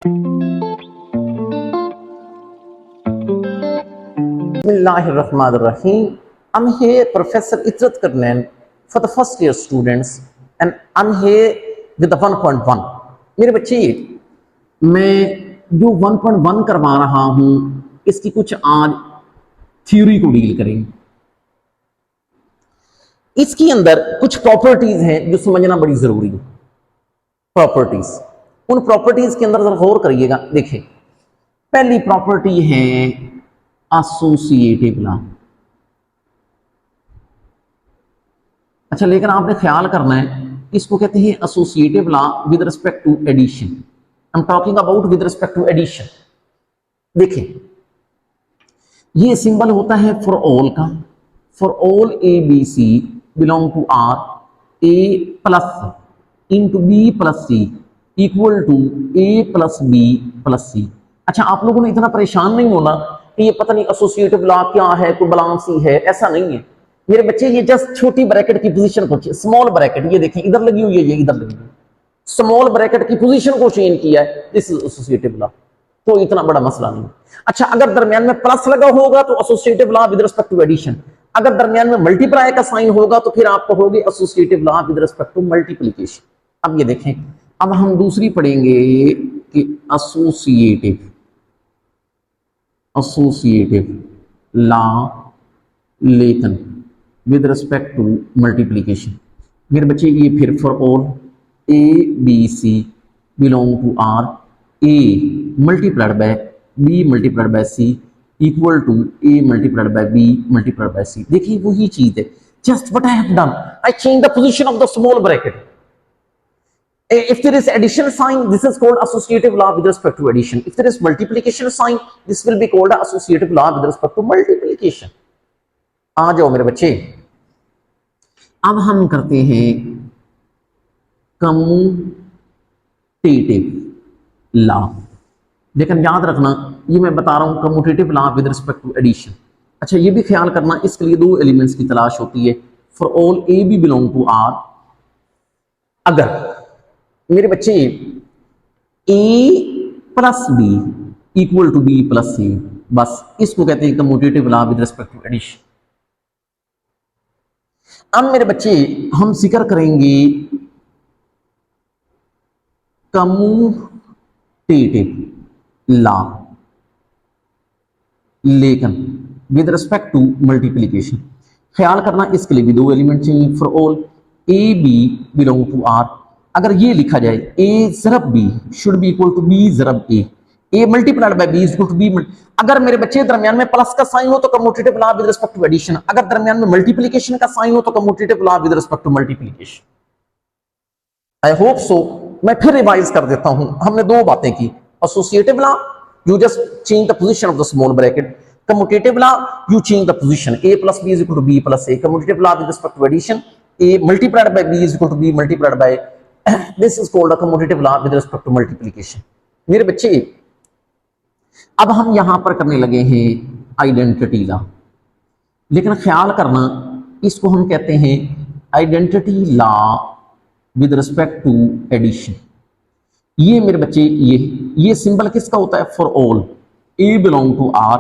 Bismillahirrahmanirrahim. I'm here, Professor Itrat Karnain, for the first year students, and I'm here with the 1.1. मेरे बच्चे, मैं जो 1.1 करवा रहा हूं, इसकी कुछ आज थ्योरी को डील करेंगे। इसके अंदर कुछ प्रॉपर्टीज हैं जो समझना बड़ी जरूरी है। प्रॉपर्टीज, उन प्रॉपर्टीज के अंदर जरा गौर करिएगा। देखिए, पहली प्रॉपर्टी है एसोसिएटिव लॉ। अच्छा, लेकिन आपने ख्याल करना है, इसको कहते हैं associative law with respect to addition. I am talking about with respect to addition. देखिए, ये सिंबल होता है फॉर ऑल का। For all a b c belong to R, a plus into b plus c equal to a plus b plus c. अच्छा, आप लोगों ने इतना परेशान नहीं होना कि ये पता नहीं एसोसिएटिव लॉ क्या है, कोई बलांसी है, ऐसा नहीं है मेरे बच्चे। ये जस्ट छोटी ब्रैकेट की पोजीशन को, स्मॉल ब्रैकेट, ये देखिए इधर लगी हुई है, ये इधर लगी हुई है, स्मॉल ब्रैकेट की पोजीशन को चेंज किया है, दिस इज एसोसिएटिव लॉ। तो इतना बड़ा मसला नहीं। अच्छा, अगर दरमियान में प्लस लगा होगा तो associative law with respect to addition. अगर दरमियान में मल्टीप्लाई का साइन होगा तो फिर आप कहोगे associative law with respect to multiplication. अब ये देखें, अब हम दूसरी पढ़ेंगे कि एसोसिएटिव लॉ लेकिन विद रिस्पेक्ट टू मल्टीप्लिकेशन। मेरे बच्चे, ये फिर for all a b c belong to R, a multiplied by b multiplied by c equal to a multiplied by b multiplied by c. देखिए, वही चीज है, just what I have done, I change the position of the small bracket. If there is addition sign, this is called associative law with respect to addition. If there is multiplication sign, this will be called associative law with respect to multiplication. आ जाओ मेरे बच्चे, अब हम करते हैं commutative law. लेकिन याद रखना, ये मैं बता रहा हूं commutative law with respect to addition. अच्छा, ये भी ख्याल करना, इसके लिए दो एलिमेंट्स की तलाश होती है। For all a b belong to R, अगर मेरे बच्चे a plus b equal to B plus c, बस इसको कहते हैं commutative law with respect to addition. अब मेरे बच्चे, हम जिक्र करेंगे कम्यूटेटिव लॉ लेकिन विद रिस्पेक्ट टू मल्टीप्लिकेशन। ख्याल करना, इसके लिए भी दो एलिमेंट चाहिए। For all a b belong to R, अगर ये लिखा जाए ए जरब b should be equal to b जरब a multiplied by B is equal to b. अगर मेरे बच्चे दरमियान में प्लस का साइन हो तो commutative law with respect to addition. अगर दरमियान में मल्टीप्लिकेशन का साइन हो तो commutative law with respect to multiplication. I hope so. मैं फिर रिवाइज कर देता हूं। हमने दो बातें की, associative law you just change the position of the small bracket, commutative law you change the position, A plus B is equal to B plus A. Commutative law with respect to addition, A multiplied by B is equal to B multiplied by, this is called a commutative law with respect to multiplication. मेरे बच्चे, अब हम यहां पर करने लगे हैं identity law. लेकिन ख्याल करना, इसको हम कहते हैं identity law with respect to addition. ये मेरे बच्चे, ये सिंबल किसका होता है? For all A belong to R.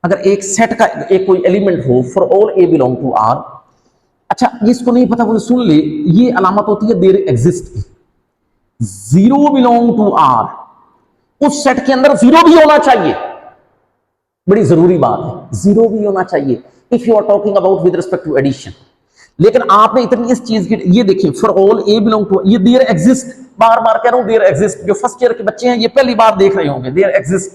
अगर एक सेट का एक कोई एलिमेंट हो, for all A belong to R. अच्छा, जिसको नहीं पता वो सुन ले, ये अलामत होती है देयर एग्जिस्ट की। जीरो बिलोंग टू आर, उस सेट के अंदर जीरो भी होना चाहिए, बड़ी जरूरी बात है, जीरो भी होना चाहिए if you are talking about with respect to addition. लेकिन आपने इतनी इस चीज की, ये देखिए for all A belong to, ये देयर एग्जिस्ट, बार बार कह रहा हूं देयर एग्जिस्ट। जो फर्स्ट ईयर के बच्चे हैं ये पहली बार देख रहे होंगे, देयर एग्जिस्ट,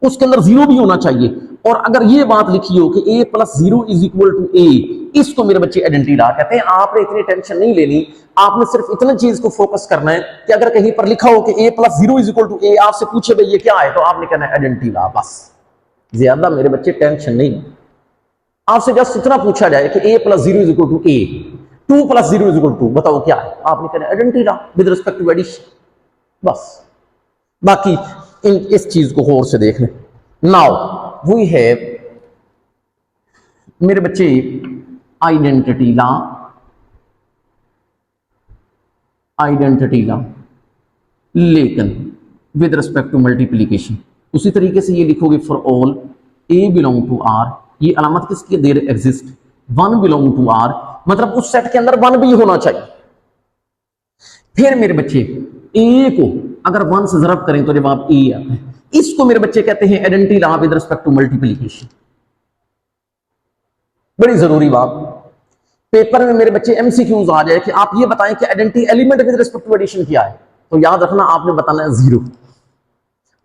उसके अंदर जीरो भी होना चाहिए। और अगर ये बात लिखी हो कि a plus zero is equal to a, इसको मेरे बच्चे आइडेंटिटी लॉ कहते हैं। आपने इतनी टेंशन नहीं लेनी, आपने सिर्फ इतनी चीज को फोकस करना है कि अगर कहीं पर लिखा हो कि a plus zero is equal to a, आपसे पूछे भाई ये क्या है, तो आपने कहना है आइडेंटिटी लॉ, बस। ज्यादा मेरे बच्चे टेंशन नहीं। आपसे जस्ट इतना पूछा जाए कि a plus zero is equal to a, two plus zero is equal to, बताओ क्या है, आपने कहना है identity law with respect to addition, बस। बाकी इस चीज को गौर से देख लें। नाउ वी हैव मेरे बच्चे आइडेंटिटी लॉ, लेकिन विद रिस्पेक्ट टू मल्टीप्लीकेशन। उसी तरीके से ये लिखोगे for all A belong to R, ये अलामत किसकी है, there exist one belong to R, मतलब उस सेट के अंदर वन भी होना चाहिए। फिर मेरे बच्चे ए को अगर वन से ज़रब करें तो जवाब ए आता है। इसको मेरे बच्चे कहते हैं identity law with respect to multiplication. बड़ी जरूरी बात, पेपर में मेरे बच्चे एमसीक्यूज आ जाए कि आप ये बताएं कि identity element with respect to addition क्या है, तो याद रखना आपने बताना है 0।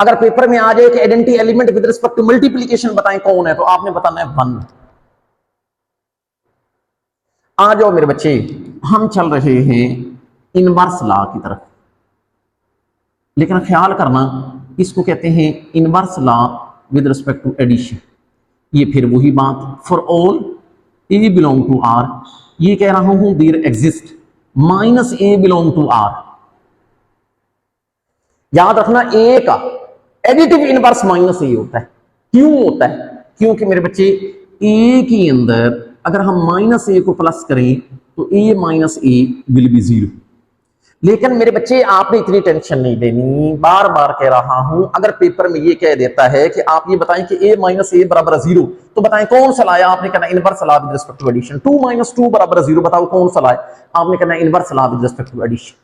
अगर पेपर में आ जाए कि identity element with respect to multiplication बताएं कौन है, तो आपने बताना है 1। आ जाओ मेरे बच्चे, हम चल रहे हैं इनवर्स लॉ की तरफ, लेकिन ख्याल करना इसको कहते हैं inverse law with respect to addition. ये फिर वही बात, for all A belong to R, ये कह रहा हूं there exist minus a belong to R. याद रखना ए का एडिटिव इनवर्स माइनस ए होता है। क्यों होता है? क्योंकि मेरे बच्चे ए के अंदर अगर हम माइनस ए को प्लस करें तो ए माइनस ए विल बी 0। लेकिन मेरे बच्चे आपने इतनी टेंशन नहीं लेनी, बार बार कह रहा हूं, अगर पेपर में ये कह देता है कि आप ये बताएं कि a माइनस ए बराबर 0, तो बताएं कौन सा लाया, आपने कहना inverse law with respect to addition. 2 minus 2 बराबर 0, बताओ कौन सा लाया, आपने कहना inverse law with respect to addition.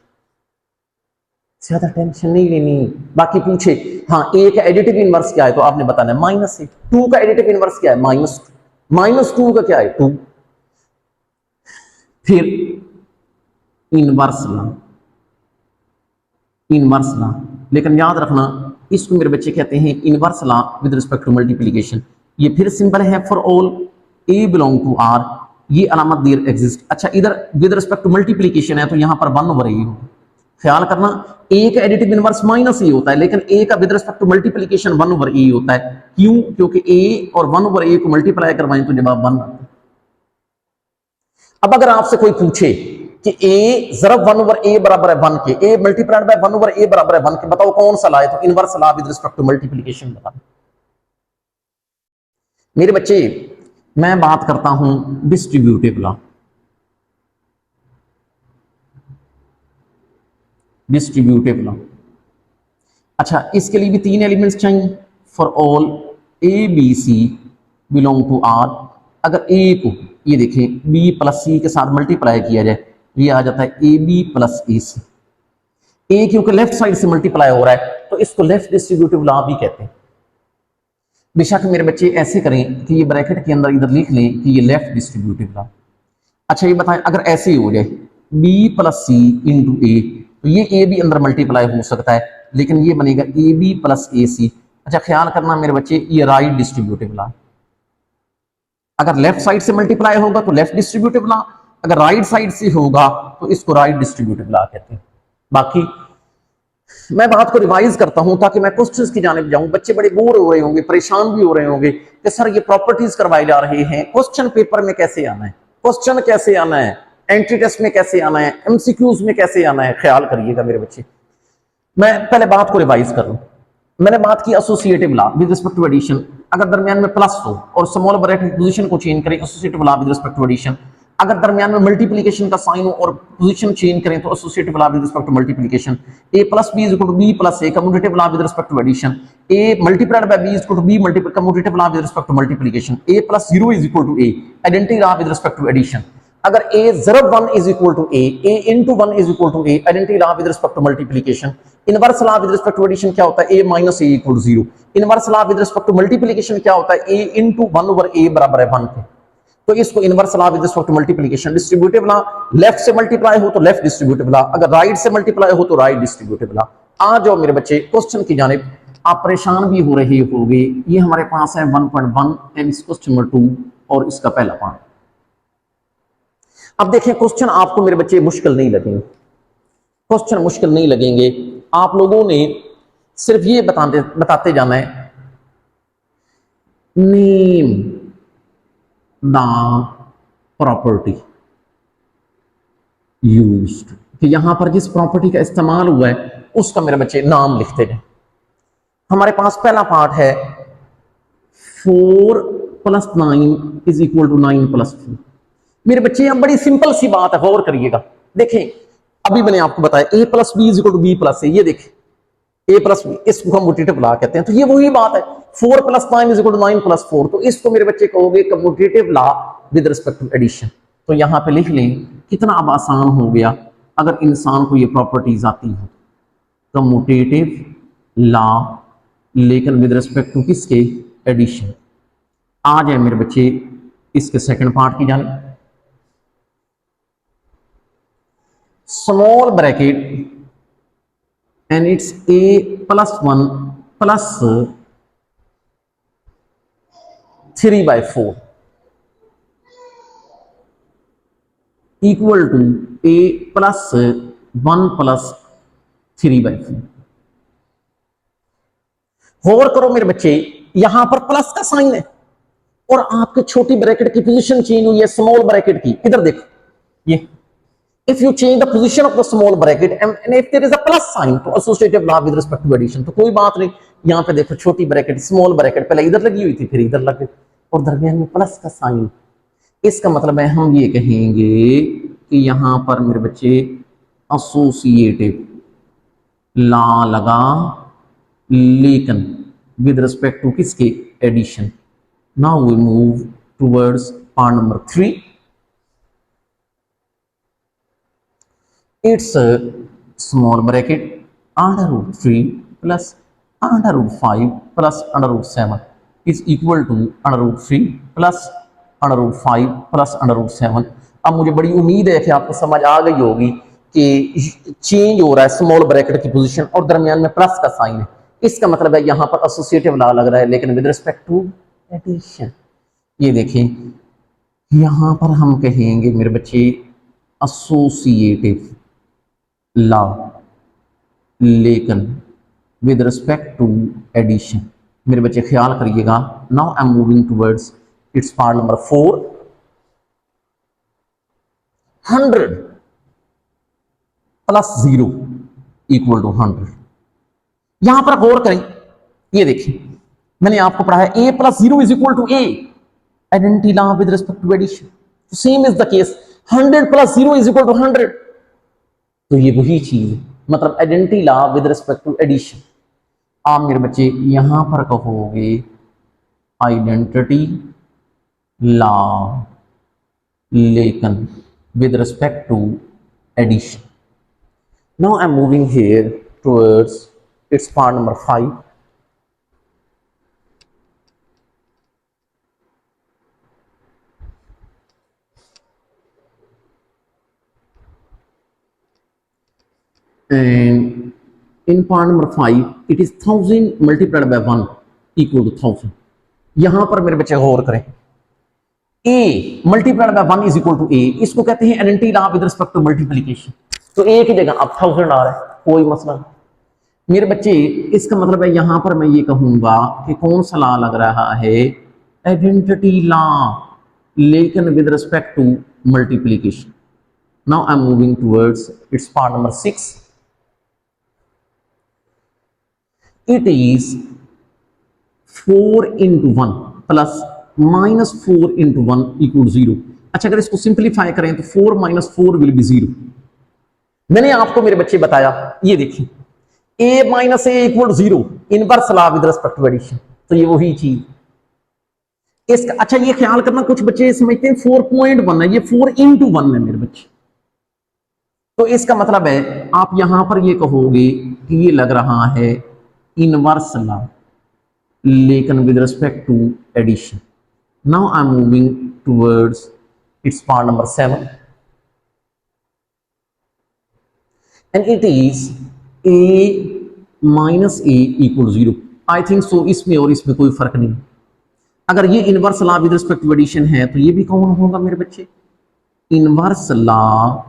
ज्यादा टेंशन नहीं लेनी। बाकी पूछे हाँ a का एडिटिव इनवर्स क्या है, तो आपने बताना है माइनस ए। 2 का एडिटिव इनवर्स क्या है, माइनस 2 का क्या है 2। फिर इनवर्स लॉ, लेकिन याद रखना इसको मेरे बच्चे कहते हैं inverse law with respect to multiplication. ये फिर सिंपल है, for all A belong to R, ये अलामत देयर एग्जिस्ट। अच्छा इधर विद रिस्पेक्ट टू मल्टीप्लिकेशन है तो यहां पर 1 ओवर ए होगा। ख्याल करना ए का एडिटिव इनवर्स माइनस ए होता है, लेकिन ए का with respect to multiplication 1 over a होता है। क्यों? क्योंकि ए और 1 ओवर ए को मल्टीप्लाई करवाएं तो जवाब 1 आता है। अब अगर आपसे कोई पूछे कि ए जरब 1 ओवर ए बराबर है 1 के, ए मल्टीप्लाइड बाय 1 ओवर ए बराबर है 1 के, बताओ कौन सा लॉ है, तो inverse law with respect to multiplication बता। मेरे बच्चे मैं बात करता हूं डिस्ट्रीब्यूटिव लॉ। अच्छा इसके लिए भी 3 एलिमेंट्स चाहिए, for all a b c belong to R. अगर ए को ये देखें बी प्लस सी के साथ मल्टीप्लाई किया जाए, ये आ जाता है ए बी प्लस ए सी। ए क्योंकि लेफ्ट साइड से मल्टीप्लाई हो रहा है तो इसको लेफ्ट डिस्ट्रीब्यूटिव लॉ भी कहते हैं। बेशक मेरे बच्चे ऐसे करें कि ये ब्रैकेट के अंदर इधर लिख लें कि ये लेफ्ट डिस्ट्रीब्यूटिव लॉ। अच्छा ये बताएं अगर ऐसे ही हो जाए बी प्लस सी इंटू ए, तो ये ए भी अंदर मल्टीप्लाई हो सकता है, लेकिन ये बनेगा ए बी प्लस ए सी। अच्छा ख्याल करना मेरे बच्चे ये राइट डिस्ट्रीब्यूटिव लॉ। अगर लेफ्ट साइड से मल्टीप्लाई होगा तो लेफ्ट डिस्ट्रीब्यूटिव लॉ, अगर राइट साइड से होगा तो इसको राइट डिस्ट्रीब्यूटिव लॉ कहते हैं। बाकी मैं बात को रिवाइज करता हूं ताकि मैं क्वेश्चंस की जानिब जाऊं। बच्चे बड़े बोर हो रहे होंगे, परेशान भी हो रहे होंगे कि सर ये प्रॉपर्टीज करवाए जा रहे हैं, क्वेश्चन पेपर में कैसे आना है, क्वेश्चन कैसे आना है, एंट्री टेस्ट में कैसे आना है, एमसीक्यूज में कैसे आना है। ख्याल करिएगा मेरे बच्चे, मैं पहले बात को रिवाइज कर लूं। मैंने बात की associative law with respect to addition, अगर दरमियान में प्लस हो और स्मॉल ब्रैकेट पोजीशन को चेंज करें associative law with respect to addition. अगर दरमियान में मल्टीप्लिकेशन का साइन हो और पोजीशन चेंज करें तो associative law with respect to multiplication. A plus B is equal to B plus A, commutative law with respect to addition. A multiplied by B is equal to b multiply, commutative law with respect to multiplication. A plus 0 is equal to a, identity law with respect to addition. अगर a जरब 1 is equal to a into 1 is equal to a, identity law with respect to multiplication. Inverse law with respect to addition क्या होता है, a minus a equal to 0। Inverse law with respect to multiplication क्या होता है, ए into 1 over ए बराबर है 1 के। तो इसको inverse law with respect to multiplication. Distributive law, left से मल्टीप्लाई हो तो लेफ्ट डिस्ट्रीब्यूटिव लॉ, अगर राइट से मल्टीप्लाई हो तो राइट डिस्ट्रीब्यूटिव लॉ। आ जाओ मेरे बच्चे क्वेश्चन की जानिब। आप परेशान भी हो रहे होंगे, ये हमारे पास है 1.1 एंड क्वेश्चन नंबर 2 और इसका पहला पार्ट। अब देखें क्वेश्चन आपको मेरे बच्चे मुश्किल नहीं लगेंगे, क्वेश्चन मुश्किल नहीं लगेंगे। आप लोगों ने सिर्फ ये बताते जाना है नेम द प्रॉपर्टी यूज्ड, कि यहां पर जिस प्रॉपर्टी का इस्तेमाल हुआ है उसका मेरे बच्चे नाम लिखते जाए। हमारे पास पहला पार्ट है 4 + 9 इज इक्वल टू 9 + 2। मेरे बच्चे यहां बड़ी सिंपल सी बात है, गौर करिएगा। देखें अभी मैंने आपको बताया a + b is equal to b + a, ये देखें ए प्लस बी, इसको कम्यूटेटिव लॉ कहते हैं। तो ये वही बात है, 4 + 9 = 9 + 4। तो इसको मेरे बच्चे कहोगे commutative law with respect to addition. तो यहां पे लिख लें, कितना अब आसान हो गया अगर इंसान को ये प्रॉपर्टीज आती हो। कम्यूटेटिव लॉ लेकिन विद रिस्पेक्ट टू किसके, एडिशन। आ जाए मेरे बच्चे इसके सेकंड पार्ट की जाने। Small bracket and it's a + 1 + 3/4 equal to a + 1 + 3/4। गौर करो मेरे बच्चे, यहां पर प्लस का साइन है और आपके छोटी ब्रैकेट की पोजीशन चेंज हुई है स्मॉल ब्रैकेट की। इधर देखो, ये if you change the position of the small bracket and if there is a plus sign तो associative law with respect to addition। तो कोई बात नहीं, यहां पे देखो छोटी ब्रैकेट स्मॉल ब्रैकेट पहले इधर लगी हुई थी फिर इधर लग गई और दरमियान में प्लस का साइन। इसका मतलब है हम ये कहेंगे कि यहां पर मेरे बच्चे एसोसिएटिव लॉ लगा लेकिन विद रिस्पेक्ट टू किसके, addition. Now we move towards part number 3। It's a small bracket √3 plus √5 plus √7 is equal to √3 plus √5 plus √7। अब मुझे बड़ी उम्मीद है कि आपको समझ आ गई होगी कि चेंज हो रहा है स्मॉल ब्रैकेट की पोजीशन और दरमियान में प्लस का साइन है। इसका मतलब है यहां पर एसोसिएटिव लॉ लग रहा है लेकिन विद रिस्पेक्ट टू एडिशन। ये देखें, यहां पर हम कहेंगे मेरे बच्चे एसोसिएटिव लॉ लेकिन विद रिस्पेक्ट टू एडिशन। मेरे बच्चे ख्याल करिएगा। Now I am moving towards it's part number 4। 100 + 0 = 100। यहां पर गौर करें, ये देखिए मैंने आपको पढ़ा है a + 0 = a, identity law with respect to addition. Same is the case, 100 + 0 = 100। तो ये वही चीज है, मतलब identity law with respect to addition. आप मेरे बच्चे यहां पर कहोगे आइडेंटिटी लॉ लेकिन with respect to addition. Now I am moving here towards it's part number 5। And in part number 5 it is 1000 multiplied by 1 equal to 1000। यहां पर मेरे बच्चे गौर करें, a multiplied by 1 is equal to a, इसको कहते हैं identity law with respect to multiplication. तो a की जगह अब 1000 आ रहा है, कोई मसला नहीं मेरे बच्चे। इसका मतलब है यहां पर मैं ये कहूंगा कि कौन सा लॉ लग रहा है, आइडेंटिटी लॉ लेकिन with respect to multiplication. Now I am moving towards it's part number 6। It is 4 × 1 plus -4 × 1 = 0। अच्छा, अगर इसको सिंप्लीफाई करें तो 4 - 4 विल बी 0। मैंने आपको मेरे बच्चे बताया, ये देखिए a - a = 0, inverse law with respect to addition. तो ये वही चीज इसका। अच्छा, ये ख्याल करना, कुछ बच्चे समझते हैं 4.1 है, ये 4 × 1 है मेरे बच्चे। तो इसका मतलब है आप यहां पर ये कहोगे कि ये लग रहा है इनवर्स लॉ लेकिन with respect to addition. Now I am moving towards it's part number 7 and it is a - a = 0। I think so इसमें और इसमें कोई फर्क नहीं। अगर ये inverse law with respect to addition है तो ये भी कौन होगा मेरे बच्चे, इनवर्स लॉ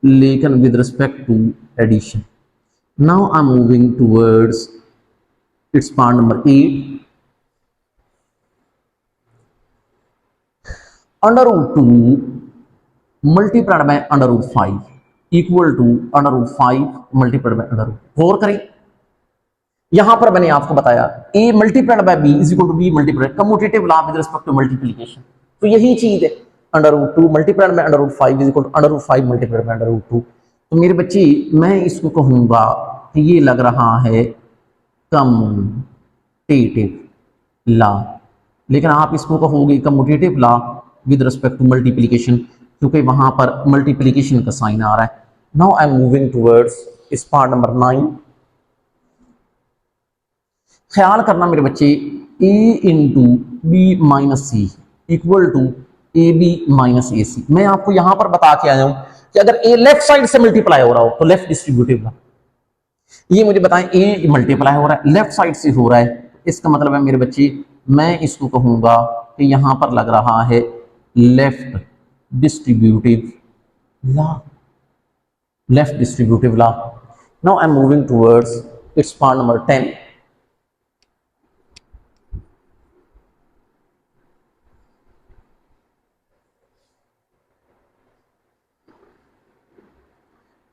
लेकिन with respect to addition. Now I'm moving towards its part number 8। √2 multiplied by √5 equal to √5 multiplied by √। गौर करें, यहां पर मैंने आपको बताया a multiplied by b is equal to b multiplied, commutative law with respect to multiplication. तो यही चीज है, √2 multiplied by √5 is equal to √5 multiplied by √2। तो मेरे बच्चे मैं इसको कहूंगा कि ये लग रहा है कम्यूटेटिव लॉ, लेकिन आप इसको कहोगे commutative law with respect to multiplication, क्योंकि वहां पर मल्टीप्लिकेशन का साइन आ रहा है। Now I am moving towards इस पार्ट नंबर 9। ख्याल करना मेरे बच्चे, a into b minus c equal to a b minus a c. मैं आपको यहां पर बता के आया हूं कि अगर ए लेफ्ट साइड से मल्टीप्लाई हो रहा हो तो लेफ्ट डिस्ट्रीब्यूटिव लॉ, ये मुझे बताएं ए मल्टीप्लाई हो रहा है लेफ्ट साइड से हो रहा है, इसका मतलब है मेरे बच्चे मैं इसको कहूंगा कि यहां पर लग रहा है left distributive law, left distributive law. Now I am moving towards its part number 10।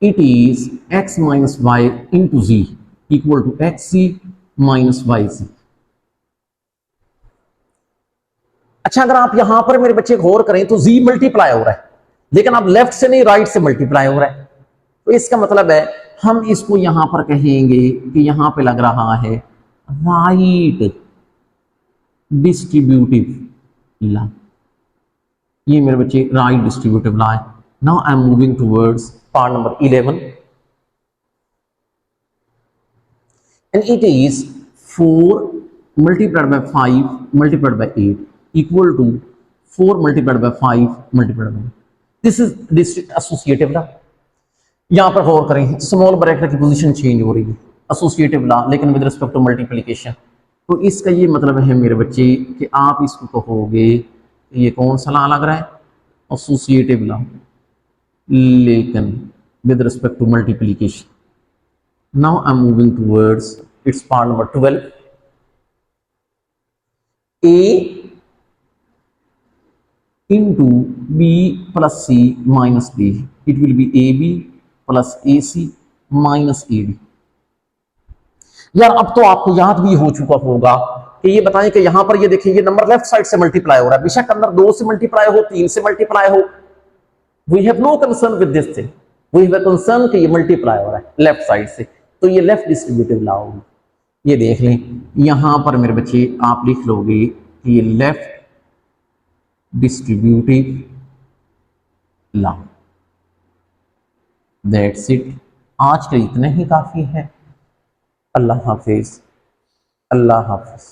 it is x minus y into z equal to xc minus yc। अच्छा, अगर आप यहां पर मेरे बच्चे गौर करें तो z मल्टीप्लाई हो रहा है, लेकिन अब लेफ्ट से नहीं राइट से मल्टीप्लाई हो रहा है, तो इसका मतलब है हम इसको यहां पर कहेंगे कि यहां पे लग रहा है राइट डिस्ट्रीब्यूटिव लॉ। ये मेरे बच्चे राइट डिस्ट्रीब्यूटिव लॉ है। Now I am moving towards part number 11 and it is 4 multiplied by 5 multiplied by 8 equal to 4 multiplied by 5 multiplied by 8। this is district associative law। यहां पर गौर करें, small bracket की position change हो रही है, associative law लेकिन with respect to multiplication. तो इसका ये मतलब है मेरे बच्चे कि आप इसको कहोगे ये कौन सा लॉ लग रहा है, एसोसिएटिव लॉ, लेकिन with respect to multiplication. Now I'm moving towards its part number 12। A into B plus C minus D, it will be AB plus AC minus AD। यार अब तो आपको याद भी हो चुका होगा कि ये बताएं कि यहां पर ये देखिए ये नंबर लेफ्ट साइड से मल्टीप्लाई हो रहा है, बेशक अंदर 2 से मल्टीप्लाई हो 3 से मल्टीप्लाई हो, we have no concern with this thing, we have concern कि ये मल्टीप्लाई हो रहा है लेफ्ट साइड से, तो ये लेफ्ट डिस्ट्रीब्यूटिव लॉ होगी। ये देख लें यहां पर मेरे बच्चे आप लिख लोगे कि ये left distributive law. That's it, आज के इतना ही काफी है। अल्लाह हाफिज, अल्लाह हाफिज।